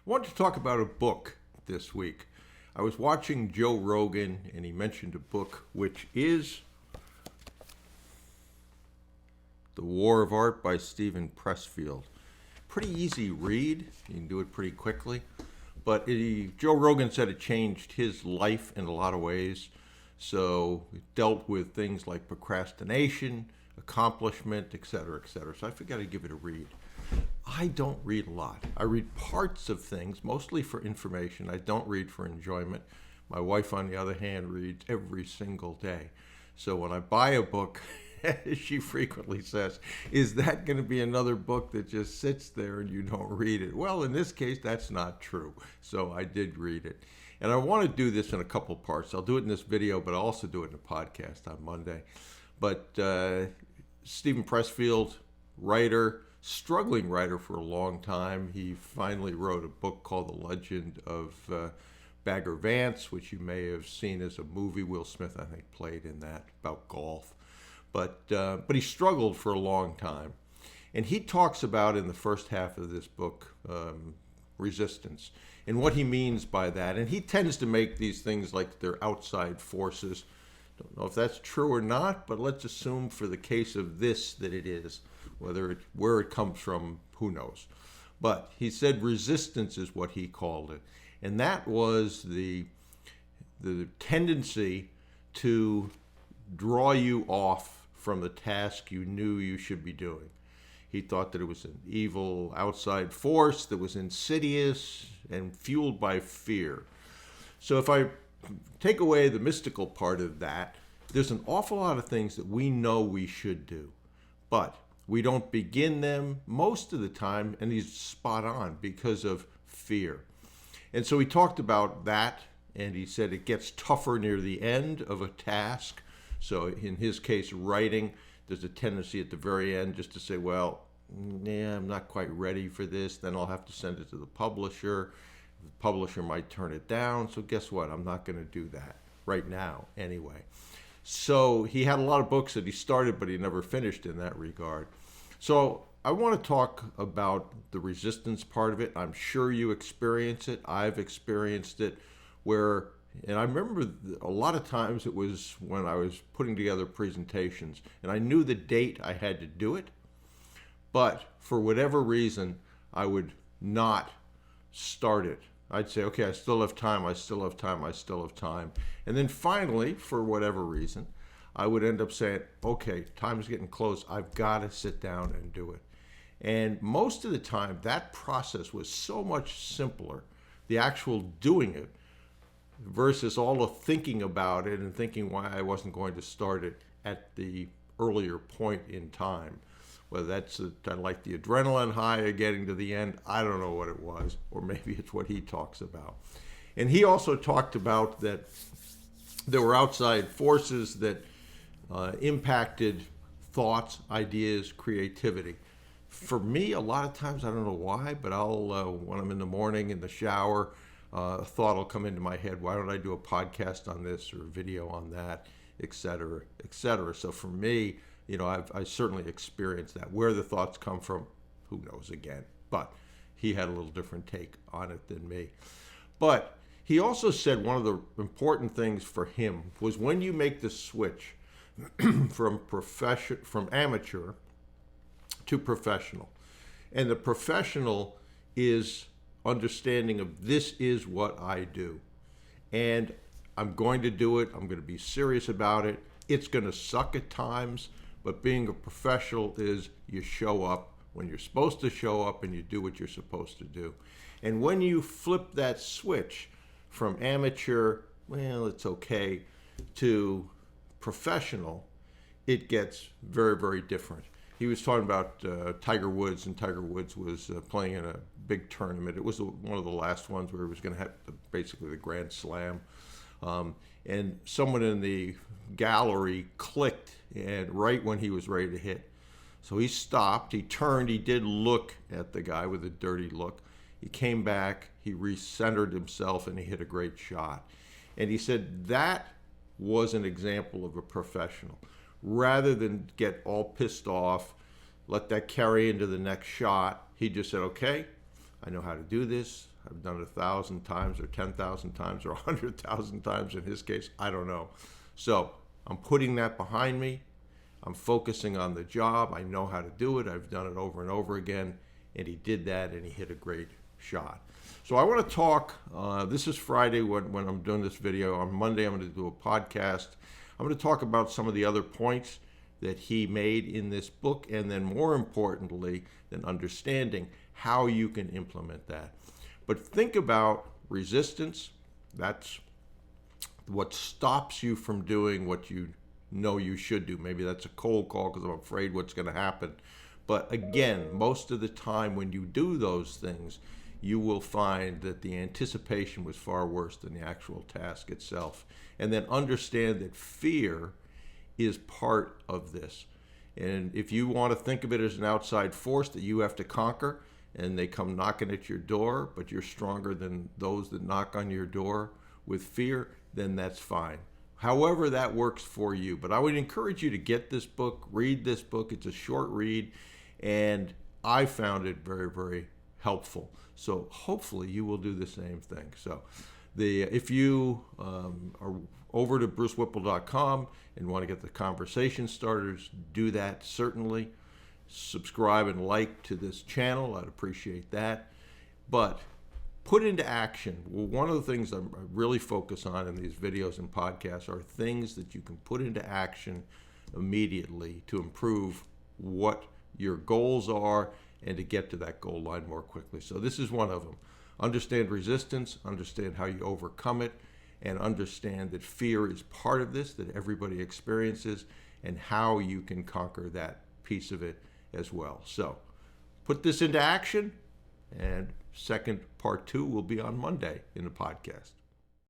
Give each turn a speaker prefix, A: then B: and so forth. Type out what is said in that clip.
A: I wanted to talk about a book this week. I was watching Joe Rogan, and he mentioned a book which is The War of Art by Steven Pressfield. Pretty easy read. You can do it pretty quickly. But Joe Rogan said it changed his life in a lot of ways. So it dealt with things like procrastination, accomplishment, etc., etc. So I figured I'd give it a read. I don't read a lot. I read parts of things, mostly for information. I don't read for enjoyment. My wife, on the other hand, reads every single day. So when I buy a book, she frequently says, is that going to be another book that just sits there and you don't read it? Well, in this case, that's not true. So I did read it. And I want to do this in a couple parts. I'll do it in this video, but I'll also do it in a podcast on Monday. But Steven Pressfield, writer, struggling writer for a long time. He finally wrote a book called The Legend of Bagger Vance, which you may have seen as a movie. Will Smith, I think, played in that, about golf. But he struggled for a long time. And he talks about, in the first half of this book, resistance and what he means by that. And he tends to make these things like they're outside forces. Don't know if that's true or not, but let's assume for the case of this that it is. Where it comes from, who knows. But he said resistance is what he called it. And that was the tendency to draw you off from the task you knew you should be doing. He thought that it was an evil outside force that was insidious and fueled by fear. So if I take away the mystical part of that, there's an awful lot of things that we know we should do. But we don't begin them most of the time, and he's spot on, because of fear. And so he talked about that, and he said it gets tougher near the end of a task. So in his case, writing, there's a tendency at the very end just to say, well, yeah, I'm not quite ready for this. Then I'll have to send it to the publisher. The publisher might turn it down. So guess what? I'm not going to do that right now anyway. So he had a lot of books that he started, but he never finished in that regard. So I want to talk about the resistance part of it. I'm sure you experience it. I've experienced it and I remember a lot of times it was when I was putting together presentations, and I knew the date I had to do it, but for whatever reason, I would not start it. I'd say, okay, I still have time, I still have time, I still have time. And then finally, for whatever reason, I would end up saying, okay, time's getting close. I've got to sit down and do it. And most of the time, that process was so much simpler, the actual doing it, versus all the thinking about it and thinking why I wasn't going to start it at the earlier point in time. Whether that's like the adrenaline high of getting to the end, I don't know what it was, or maybe it's what he talks about. And he also talked about that there were outside forces that impacted thoughts, ideas, creativity. For me, a lot of times, I don't know why, but when I'm in the morning in the shower, a thought will come into my head. Why don't I do a podcast on this or a video on that, et cetera, et cetera. So for me, I certainly experienced that. Where the thoughts come from, who knows again. But he had a little different take on it than me. But he also said one of the important things for him was when you make the switch from amateur to professional. And the professional is understanding of this is what I do. And I'm going to do it. I'm going to be serious about it. It's going to suck at times, but being a professional is you show up when you're supposed to show up and you do what you're supposed to do. And when you flip that switch from amateur, well, it's okay, to professional, it gets very, very different. He was talking about Tiger Woods, and Tiger Woods was playing in a big tournament. It was one of the last ones where he was going to have basically the Grand Slam. And someone in the gallery clicked, and right when he was ready to hit. So he stopped, he turned, he did look at the guy with a dirty look. He came back, he recentered himself, and he hit a great shot. And he said that was an example of a professional. Rather than get all pissed off, let that carry into the next shot, he just said, okay, I know how to do this. I've done it 1,000 times or 10,000 times or 100,000 times in his case. I don't know. So I'm putting that behind me. I'm focusing on the job. I know how to do it. I've done it over and over again. And he did that, and he hit a great shot. So I want to talk, this is Friday when I'm doing this video. On Monday, I'm going to do a podcast. I'm going to talk about some of the other points that he made in this book, and then more importantly than understanding how you can implement that. But think about resistance. That's what stops you from doing what you know you should do. Maybe that's a cold call because I'm afraid what's going to happen. But again, most of the time when you do those things, you will find that the anticipation was far worse than the actual task itself. And then understand that fear is part of this. And if you want to think of it as an outside force that you have to conquer, and they come knocking at your door, but you're stronger than those that knock on your door with fear, then that's fine. However that works for you. But I would encourage you to get this book, read this book. It's a short read, and I found it very, very helpful. So hopefully you will do the same thing. So if you are over to brucewhipple.com and want to get the conversation starters, do that certainly. Subscribe and like to this channel. I'd appreciate that. But put into action. Well, one of the things I really focus on in these videos and podcasts are things that you can put into action immediately to improve what your goals are and to get to that goal line more quickly. So this is one of them. Understand resistance, understand how you overcome it, and understand that fear is part of this, that everybody experiences, and how you can conquer that piece of it as well. So put this into action, and part 2 will be on Monday in the podcast.